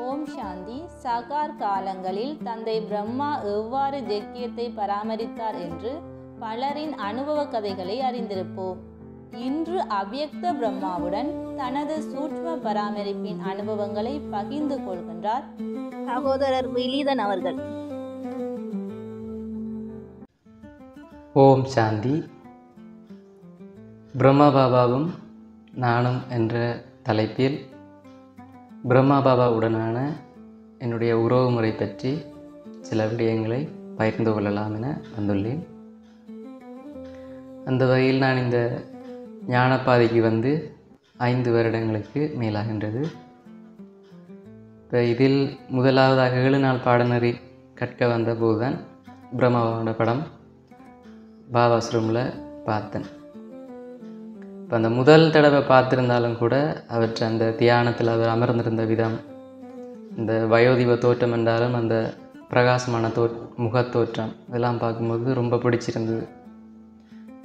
ஓம் சாந்தி. சகார் காலங்களில் தந்தை பிரம்மா எவ்வாறு ஜக்கியத்தை பராமரித்தார் என்று பலரின் அனுபவ கதைகளை அறிந்திருப்போம். இன்று அவ்யக்த பிரம்மாவுடன் தனது சூட்ச்ம பராமரிப்பின் அனுபவங்களை பகிர்ந்து கொள்கின்றார் சகோதரர் விலீதன் அவர்கள். ஓம் சாந்தி. பிரம்மா பாபாவும் நானும் என்ற தலைப்பில் பிரம்மா பாபாவுடனான என்னுடைய உறவு முறை பற்றி சில விடயங்களை பகிர்ந்து கொள்ளலாம் என வந்துள்ளேன். அந்த வகையில் நான் இந்த ஞானப்பாதைக்கு வந்து 5 வருடங்களுக்கு மேலாகின்றது. இப்போ இதில் முதலாவதாக 7 நாள் பாடநெறி கற்க வந்தபோது தான் பிரம்மாவோட படம் பாபாஸ்ரூமில் பார்த்தேன். இப்போ அந்த முதல் தடவை பார்த்துருந்தாலும் கூட அவற்றை அந்த தியானத்தில் அவர் அமர்ந்திருந்த விதம், இந்த வயோதிப தோற்றம் என்றாலும் அந்த பிரகாசமான முகத்தோற்றம் இதெல்லாம் பார்க்கும்போது ரொம்ப பிடிச்சிருந்தது.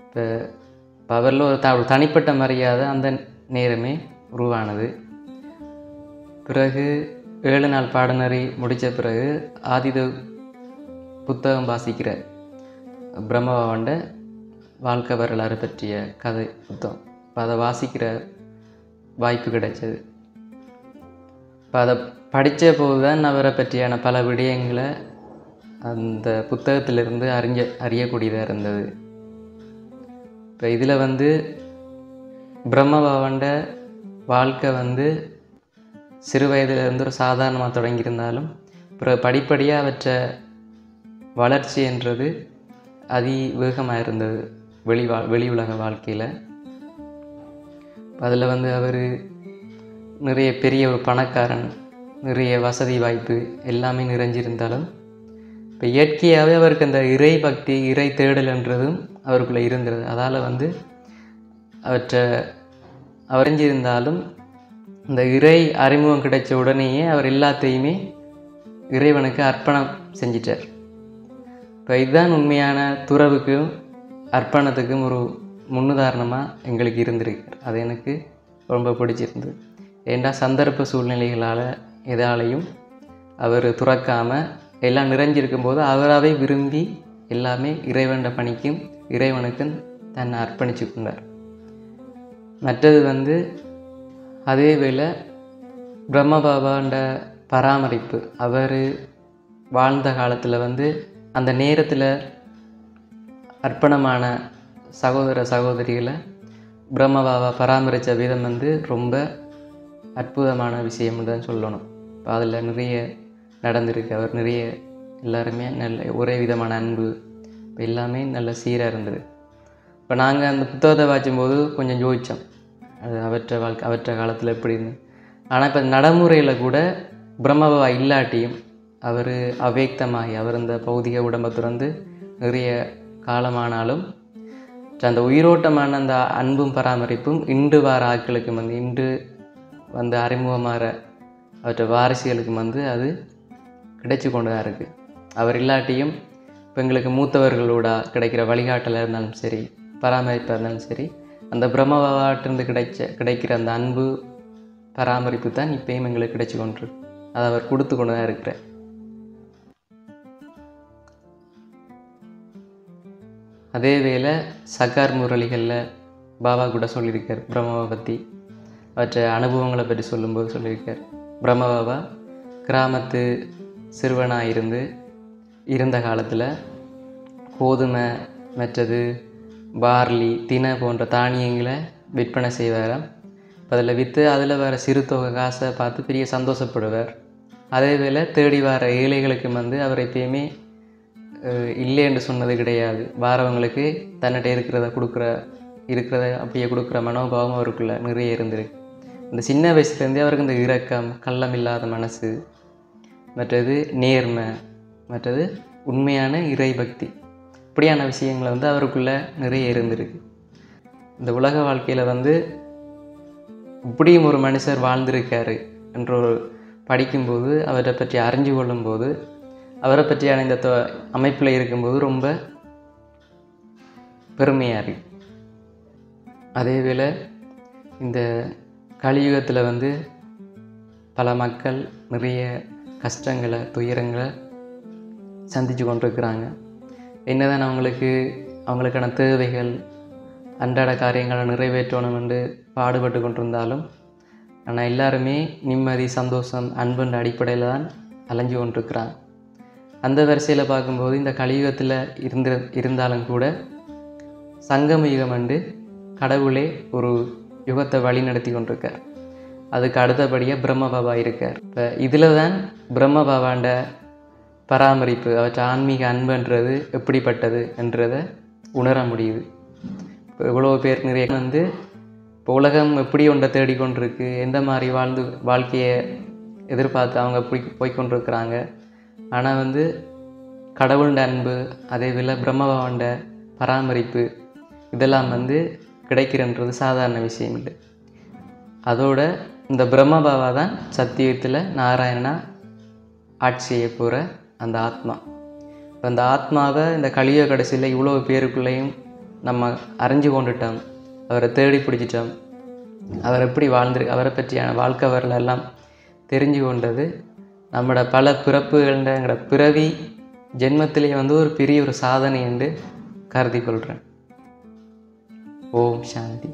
இப்போ அவரில் ஒரு தனிப்பட்ட மரியாதை அந்த நேரமே உருவானது. பிறகு 7 நாள் பாடநெறி முடித்த பிறகு ஆதிதேவ் புத்தகம் வாசிக்கிற பிரம்மாவோட வாழ்க்கை வரலாறு பற்றிய கதை புத்தகம், இப்போ அதை வாசிக்கிற வாய்ப்பு கிடைச்சது. இப்போ அதை படித்த போது தான் அவரை பற்றியான பல விடயங்களை அந்த புத்தகத்திலிருந்து அறியக்கூடியதாக இருந்தது. இப்போ இதில் வந்து பிரம்மபாவண்ட வாழ்க்கை வந்து சிறு வயதிலிருந்து ஒரு சாதாரணமாக தொடங்கியிருந்தாலும் அப்புறம் படிப்படியாக அவற்றை வளர்ச்சி என்றது அதிவேகமாக இருந்தது வெளி உலக வாழ்க்கையில். அதில் வந்து அவர் நிறைய பெரிய ஒரு பணக்காரன், நிறைய வசதி வாய்ப்பு எல்லாமே நிறைஞ்சிருந்தாலும் இப்போ இயற்கையாகவே அவருக்கு அந்த இறை பக்தி, இறை தேடல்ன்றதும் அவருக்குள்ளே இருந்தது. அதால் வந்து அவற்றை அறிஞ்சிருந்தாலும் இந்த இறை அறிமுகம் கிடைச்ச உடனேயே அவர் எல்லாத்தையுமே இறைவனுக்கு அர்ப்பணம் செஞ்சிட்டார். இப்போ இதுதான் உண்மையான துறவுக்கும் அர்ப்பணத்துக்கும் ஒரு முன்னுதாரணமாக எங்களுக்கு இருந்திருக்கு. அது எனக்கு ரொம்ப பிடிச்சிருந்தது. ஏண்டா சந்தர்ப்ப சூழ்நிலைகளால் எதாலையும் அவர் துறக்காமல் எல்லாம் நிறைஞ்சிருக்கும் போது அவராகவே விரும்பி எல்லாமே இறைவன் பணிக்கும் இறைவனுக்கும் தன்னை அர்ப்பணித்து கொண்டார். மற்றது வந்து அதே வேளை பிரம்ம பாபாண்ட பராமரிப்பு, அவர் வாழ்ந்த காலத்தில் வந்து அந்த நேரத்தில் அர்ப்பணமான சகோதர சகோதரிகளை பிரம்ம பாபா பராமரித்த விதம் வந்து ரொம்ப அற்புதமான விஷயம்னு தான் சொல்லணும். இப்போ அதில் நிறைய நடந்திருக்கு. அவர் நிறைய எல்லாருமே நல்ல ஒரே விதமான அன்பு, இப்போ எல்லாமே நல்ல சீராக இருந்தது. இப்போ நாங்கள் அந்த புத்தகத்தை வாய்ச்சும்போது கொஞ்சம் யோசித்தோம், அது அவற்றை காலத்தில் எப்படின்னு. ஆனால் இப்போ நடைமுறையில் கூட பிரம்மபாபா இல்லாட்டியும் அவர் அவ்யக்தமாகி அவர் அந்த பௌதிக உடம்பை துறந்து நிறைய காலமானாலும் அந்த உயிரோட்டமான அந்த அன்பும் பராமரிப்பும் இன்று வார ஆட்களுக்கு வந்து இன்று வந்து அறிமுகமாகிற அவற்றை வாரிசுகளுக்கு வந்து அது கிடைச்சி கொண்டு தான் இருக்குது. அவர் இல்லாட்டியும் இப்போ எங்களுக்கு மூத்தவர்களோட கிடைக்கிற வழிகாட்டலாக இருந்தாலும் சரி, பராமரிப்பாக இருந்தாலும் சரி, அந்த பிரம்மபாபாட்டிருந்து கிடைக்கிற அந்த அன்பு பராமரிப்பு தான் இப்போயும் எங்களுக்கு கிடைச்சி கொண்டு, அதை அவர் கொடுத்து கொண்டு தான் இருக்கிறார். அதே வேளை சகார் முரளிகளில் பாபா கூட சொல்லியிருக்கார் பிரம்மாவை பற்றி, அவற்றை அனுபவங்களை பற்றி சொல்லும்போது சொல்லியிருக்கார். பிரம்ம பாபா கிராமத்து சிறுவனாக இருந்த காலத்தில் கோதுமை, மற்றது பார்லி, தினை போன்ற தானியங்களை விற்பனை செய்வாராம். அதில் விற்று அதில் வர சிறு தொகை காசை பார்த்து பெரிய சந்தோஷப்படுவார். அதே வேளை தேடி வர ஏழைகளுக்கு வந்து அவர் எப்பயுமே இல்லை என்று சொன்னது கிடையாது. வாரவங்களுக்கு தன்னிட்ட இருக்கிறத அப்படியே கொடுக்குற மனோபாவம் அவருக்குள்ள நிறைய இருந்திருக்கு. இந்த சின்ன வயசுலேருந்தே அவருக்கு இந்த இரக்கம், கள்ளம் இல்லாத மனசு, மற்றது நேர்மை, மற்றது உண்மையான இறை பக்தி, இப்படியான விஷயங்களை வந்து அவருக்குள்ளே நிறைய இருந்திருக்கு. இந்த உலக வாழ்க்கையில் வந்து இப்படியும் ஒரு மனுஷர் வாழ்ந்திருக்காரு என்ற ஒரு படிக்கும்போது, அவரை பற்றி அறிஞ்சு கொள்ளும்போது, அவரை பற்றியான இந்த அமைப்பில் இருக்கும்போது ரொம்ப பெருமையாக இருக்கு. அதே வேளை இந்த கலியுகத்தில் வந்து பல மக்கள் நிறைய கஷ்டங்களை துயரங்களை சந்தித்து கொண்டிருக்கிறாங்க. என்னதான் அவங்களுக்கான தேவைகள் அன்றாட காரியங்களை நிறைவேற்றணும் என்று பாடுபட்டு கொண்டிருந்தாலும் ஆனால் எல்லாருமே நிம்மதி சந்தோஷம் அன்புன்ற அடிப்படையில் தான் அலைஞ்சு கொண்டிருக்கிறாங்க. அந்த வரிசையில் பார்க்கும்போது இந்த கலியுகத்தில் இருந்தாலும் கூட சங்கம யுகம் என்று கடவுளே ஒரு யுகத்தை வழி நடத்தி கொண்டிருக்கார். அதுக்கு அடுத்தபடியாக பிரம்ம பாபா இருக்கார். இப்போ இதில் தான் பிரம்ம பாபாண்ட பராமரிப்பு அவற்றை ஆன்மீக அன்புன்றது எப்படிப்பட்டது என்றதை உணர முடியுது. இப்போ இவ்வளோ பேர் நிறைய இப்போ உலகம் எப்படி ஒன்றை தேடிக்கொண்டிருக்கு, எந்த மாதிரி வாழ்க்கையை எதிர்பார்த்து அவங்க போய்கொண்டிருக்கிறாங்க. ஆனால் கடவுள்ட அன்பு அதேவேளை பிரம்மபாவண்ட பராமரிப்பு இதெல்லாம் கிடைக்கிறன்றது சாதாரண விஷயம் இல்லை. அதோட இந்த பிரம்மபாவா தான் சத்தியத்தில் நாராயணனா ஆட்சி செய்ய போகிற அந்த ஆத்மா. அந்த ஆத்மாவை இந்த கலியுக கடைசியில் இவ்வளோ பேருக்குள்ளேயும் நம்ம அறிஞ்சு கொண்டுட்டோம், அவரை தேடி பிடிச்சிட்டோம். அவர் எப்படி அவரை பற்றியான வாழ்க்கை வரலெல்லாம் தெரிஞ்சு கொண்டது நம்மளோட பல பிறப்புகளோட பிறவி ஜென்மத்திலே ஒரு பெரிய ஒரு சாதனை என்று கருதி கொள்கிறேன். ஓம் சாந்தி.